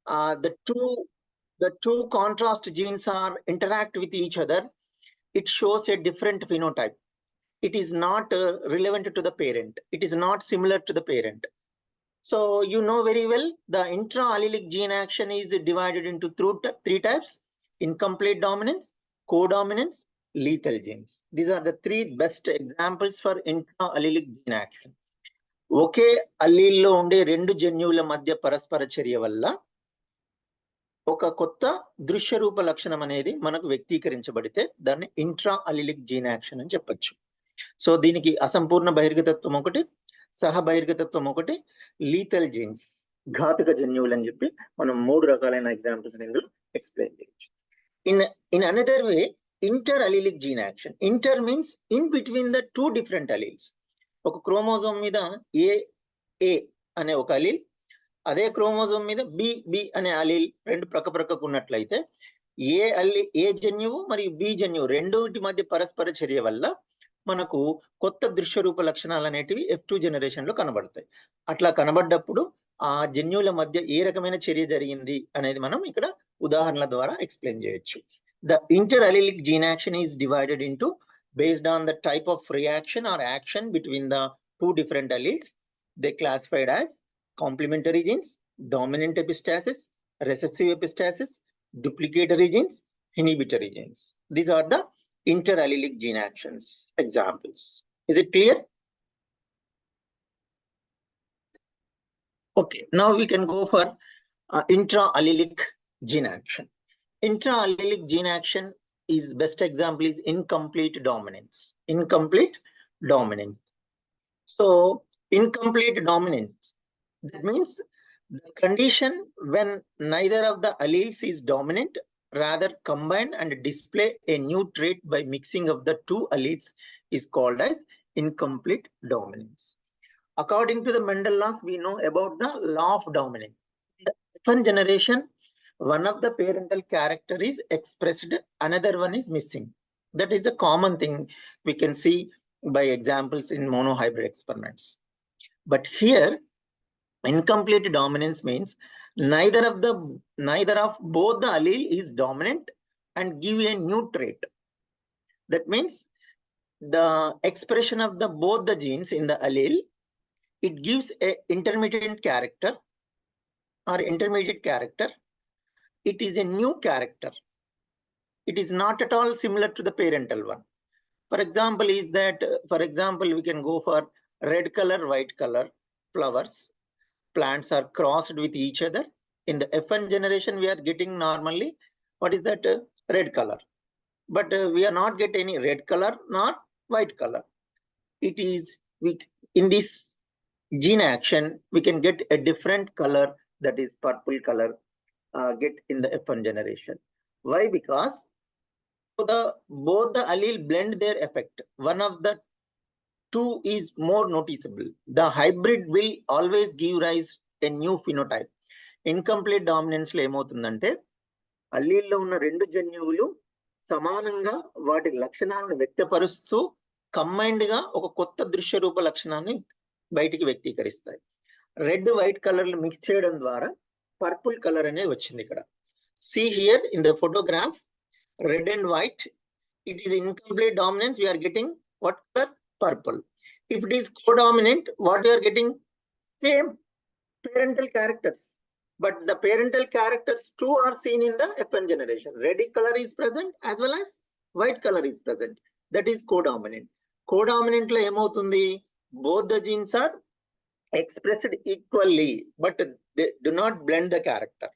the two contrast genes are interact with each other, it shows a different phenotype. It is not relevant to the parent. It is not similar to the parent. So you know very well, the intra-allelic gene action is divided into three types: incomplete dominance, codominance, lethal genes. These are the three best examples for intra-allelic gene action. ఒకే అల్లీల్లో ఉండే రెండు జన్యువుల మధ్య పరస్పర చర్య వల్ల ఒక కొత్త దృశ్య రూప లక్షణం అనేది మనకు వ్యక్తీకరించబడితే దాన్ని ఇంట్రా అలిలిక్ జీన్ యాక్షన్ అని చెప్పొచ్చు. సో దీనికి అసంపూర్ణ బహిర్గతత్వం ఒకటి, సహ బహిర్గతత్వం ఒకటి, లీథల్ జీన్స్, ఘాతుక జన్యువులు అని చెప్పి మనం మూడు రకాలైన ఎగ్జాంపుల్స్ ఇందులో ఎక్స్ప్లెయిన్ చేయొచ్చు. In another way, inter allelic gene action. Inter means in between the two different alleles. ఒక క్రోమోజోమ్ మీద ఏ అనే ఒక అలీల్, అదే క్రోమోజోమ్ మీద బి అనే అలీల్ రెండు ప్రక్కకు ఉన్నట్లయితే ఏ జన్యువు మరియు బి జన్యువు రెండింటి మధ్య పరస్పర చర్య వల్ల మనకు కొత్త దృశ్య రూప లక్షణాలు అనేటివి F2 జనరేషన్ లో కనబడతాయి. అట్లా కనబడ్డప్పుడు ఆ జన్యువుల మధ్య ఏ రకమైన చర్య జరిగింది అనేది మనం ఇక్కడ ఉదాహరణల ద్వారా ఎక్స్ప్లెయిన్ చేయొచ్చు. The inter allelic gene action is divided into based on the type of reaction or action between the two different alleles. They classified as complementary genes, dominant epistasis, recessive epistasis, duplicatory genes, inhibitory genes. These are the interallelic gene actions examples. Is it clear? Okay, now we can go for intraallelic gene action. Intraallelic gene action is best example is incomplete dominance. Incomplete dominance. So incomplete dominance, that means the condition when neither of the alleles is dominant, rather combine and display a new trait by mixing of the two alleles is called as incomplete dominance. According to the Mendel laws, we know about the law of dominance. In the second generation, one of the parental character is expressed, another one is missing. That is a common thing we can see by examples in monohybrid experiments. But here, incomplete dominance means neither of both the allele is dominant and give a new trait. That means the expression of both the genes in the allele, it gives a intermediate character or intermediate character. It is a new character. It is not at all similar to the parental one. For example, we can go for red color, white color flowers. Plants are crossed with each other. In the F1 generation, we are getting normally, what is that? Red color. But we are not getting any red color nor white color. It is, in this gene action, we can get a different color, that is purple color, get in the F1 generation. Why? Because both the allele blend their effect. One of the two is more noticeable. The hybrid will always give rise a new phenotype. Incomplete dominance లో ఏమవుతుందంటే అల్లీల్లో ఉన్న రెండు జన్యువులు సమానంగా వాటి లక్షణాలను వ్యక్తపరుస్తూ combined గా ఒక కొత్త దృశ్య రూప లక్షణాన్ని బయటికి వ్యక్తీకరిస్తాయి. రెడ్ వైట్ కలర్లు మిక్స్ చేయడం ద్వారా పర్పుల్ కలర్ అనేది వచ్చింది ఇక్కడ. See here in the photograph, red and white, it is incomplete dominance. We are getting what color? Purple. If it is codominant, what we are getting? Same parental characters, but the parental characters too are seen in the F1 generation. Red color is present as well as white color is present. That is codominant. Codominant lo emoutundi, both the genes are expressed equally, but they do not blend the character.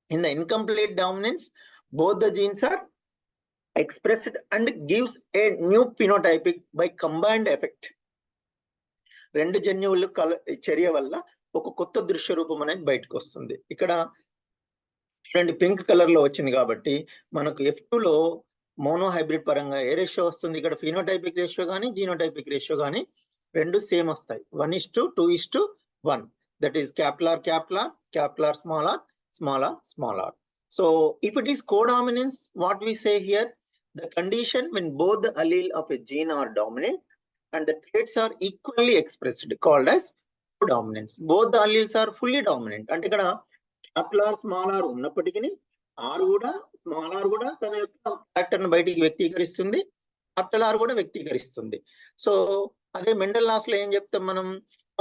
In the incomplete dominance, both the genes are expressed and gives a new phenotypic by combined effect. రెండు జన్యువులు చర్య వల్ల ఒక కొత్త దృశ్య రూపం అనేది బయటకు వస్తుంది. ఇక్కడ చూడండి, పింక్ కలర్ లో వచ్చింది కాబట్టి మనకు F2లో మోనోహైబ్రిడ్ పరంగా ఏ రేషియో వస్తుంది? ఇక్కడ ఫినోటైపిక్ రేషియో కానీ జీనోటైపిక్ రేషియో కానీ రెండు సేమ్ వస్తాయి. 1:2:1. That is capital R small r. So if it is codominance, what we say here, the condition when both the allele of a gene are dominant and the traits are equally expressed, called as codominance. Both the alleles are fully dominant. అంటే ఇక్కడ capital R small are ఉన్నప్పటికీ are కూడా small are కూడా తన యొక్క character ను బయటికి వ్యక్తీకరిస్తుంది, capital are కూడా వ్యక్తీకరిస్తుంది. సో అదే మెండల్ లాస్ లో ఏం చెప్తాం మనం,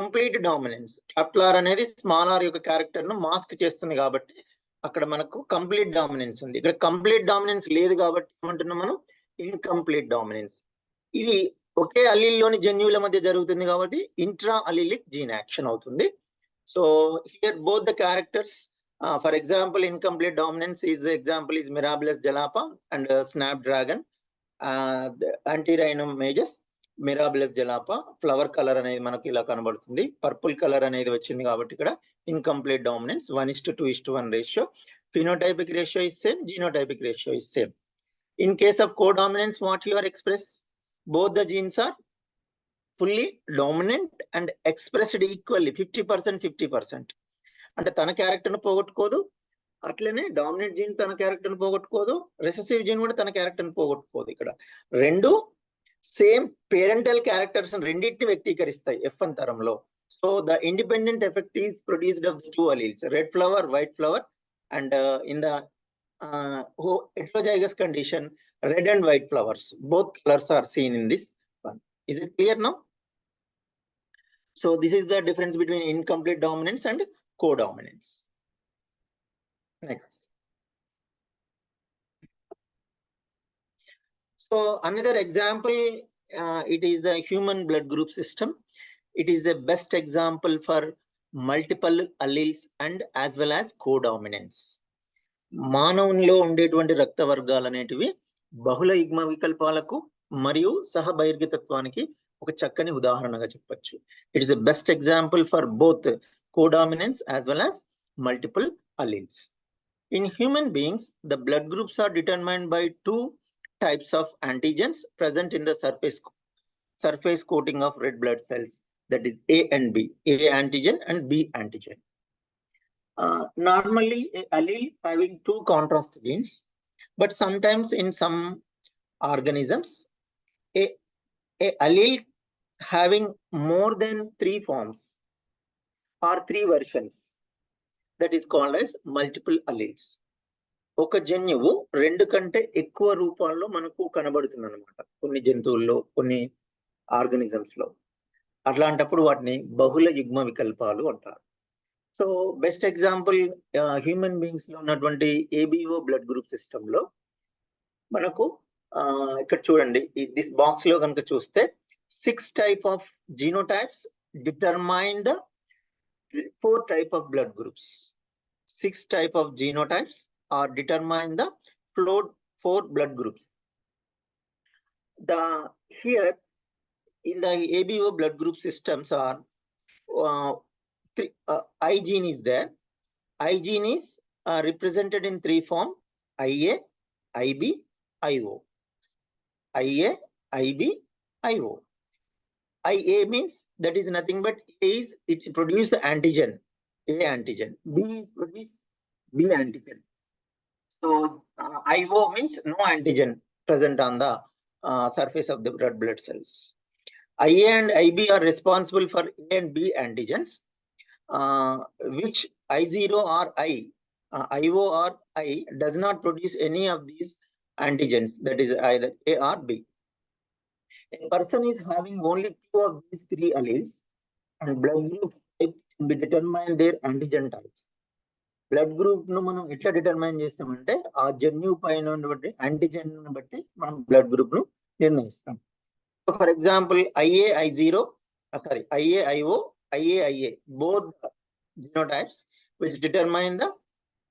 కంప్లీట్ డామినెన్స్. క్యాపిటల్ ఆర్ అనేది స్మాల్ ఆర్ యొక్క క్యారెక్టర్ ను మాస్క్ చేస్తుంది కాబట్టి అక్కడ మనకు కంప్లీట్ డామినెన్స్ ఉంది. ఇక్కడ కంప్లీట్ డామినెన్స్ లేదు కాబట్టి ఏమంటున్నాం మనం, ఇన్కంప్లీట్ డామినెన్స్. ఇది ఒకే అల్లీల్లోని జన్యువుల మధ్య జరుగుతుంది కాబట్టి ఇంట్రా అలీలిక్ జీన్ యాక్షన్ అవుతుంది. So here both the characters, for example, incomplete dominance is example is Mirabilis jalapa and Snapdragon. The Antirrhinum majus, Mirabilis jalapa, flower color అనేది మనకి ఇలా కనబడుతుంది. పర్పుల్ కలర్ అనేది వచ్చింది కాబట్టి ఇక్కడ incomplete dominance 1:2:1 ratio. Phenotypic ratio is same, genotypic ratio is same. In case of codominance, what you are express, both the genes are fully dominant and expressed equally 50% 50%. అంటే తన క్యారెక్టర్ ను పోగొట్టుకోదు, అట్లనే dominant gene తన character ను పోగొట్టుకోదు, recessive gene కూడా తన character ను పోగొట్టుకోదు. ఇక్కడ రెండు సేమ్ పేరెంటల్ క్యారెక్టర్స్ రెండింటిని వ్యక్తీకరిస్తాయి F1 తరంలో. So the independent effect is produced of the two alleles, red flower, white flower, and in the heterozygous condition, red and white flowers, both colors are seen in this one. Is it clear now? So this is the difference between incomplete dominance and codominance. Next. So another example, it is the human blood group system. It is the best example for multiple alleles and as well as codominance. మానవునిలో ఉండేటువంటి రక్త వర్గాలు అనేటివి బహుళ యుగ్మ వికల్పాలకు మరియు సహబహిర్గతత్వానికి ఒక చక్కని ఉదాహరణగా చెప్పొచ్చు. It is the best example for both codominance as well as multiple alleles. In human beings, the blood groups are determined by two types of antigens present in the surface coating of red blood cells, that is A and B, A antigen and B antigen. Normally, an allele having two contrast genes, but sometimes in some organisms, a allele having more than three forms or three versions, that is called as multiple alleles. ఒక జన్యువు రెండు కంటే ఎక్కువ రూపాల్లో మనకు కనబడుతుంది అనమాట కొన్ని జంతువుల్లో, కొన్ని ఆర్గానిజమ్స్ లో. అట్లాంటప్పుడు వాటిని బహుళ యుగ్మ వికల్పాలు అంటారు. So best example human beings లో ఉన్నటువంటి ABO బ్లడ్ గ్రూప్ సిస్టమ్ లో మనకు ఇక్కడ చూడండి, దిస్ బాక్స్ లో కనుక చూస్తే 6 type of genotypes determine the 4 type of blood groups. 6 type of genotypes are determine the 4 blood groups. Here in the ABO blood group systems are I gene is there. I gene is represented in 3 form: IA, IB, IO. IA, IB, IO. IA means that is nothing but A is it produces the antigen, A antigen. B produce B antigen. So IO means no antigen present on the surface of the red blood cells. IA and IB are responsible for A and B antigens, which I0 or IO or I does not produce any of these antigens, that is either A or B. A person is having only 2 of these 3 alleles, and blood group type will determine their antigen types. Blood group ను మనం ఎట్లా determine చేస్తామంటే ఆ జన్యువు పైన ఉన్నటువంటి antigen బట్టి మనం బ్లడ్ గ్రూప్ ను నిర్ణయిస్తాం. For example IA-I0, IA-IO, IA-IA, both genotypes which determine the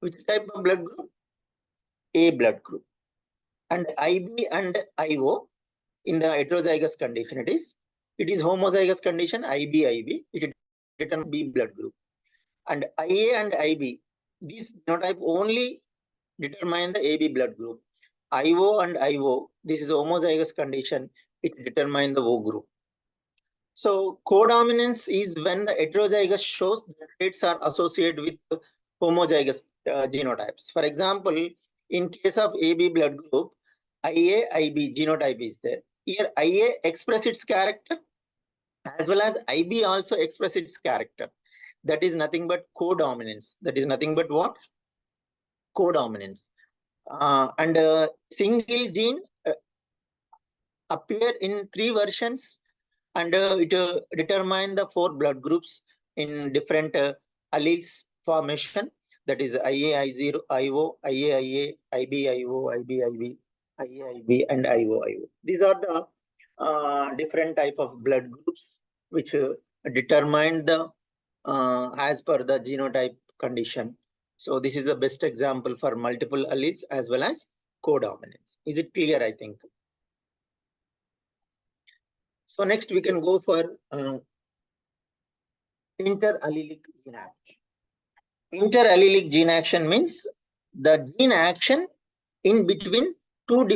which type of blood group, A blood group. And IB and IO in the heterozygous condition, it is homozygous condition, IB, it determines B blood group. And IA and IB, this genotype only determine the AB blood group. IO and IO, this is homozygous condition, it determines the O group. So codominance is when the heterozygous shows the traits are associated with homozygous genotypes. For example, in case of AB blood group, IA-IB genotype is there. Here IA express its character as well as IB also express its character. that is nothing but codominance. That is nothing but what? Codominance. And single gene appear in 3 versions, and it determine the 4 blood groups in different alleles formation. That is IA, I0, IO, IA, IA, IB, IO, IB, IB, IA, IB, and IO, IO. These are the different type of blood groups which determine the as per the genotype condition. So this is the best example for multiple alleles as well as codominance. Is it clear? I think. So next we can go for interallelic gene action. Interallelic gene action means the gene action in between two different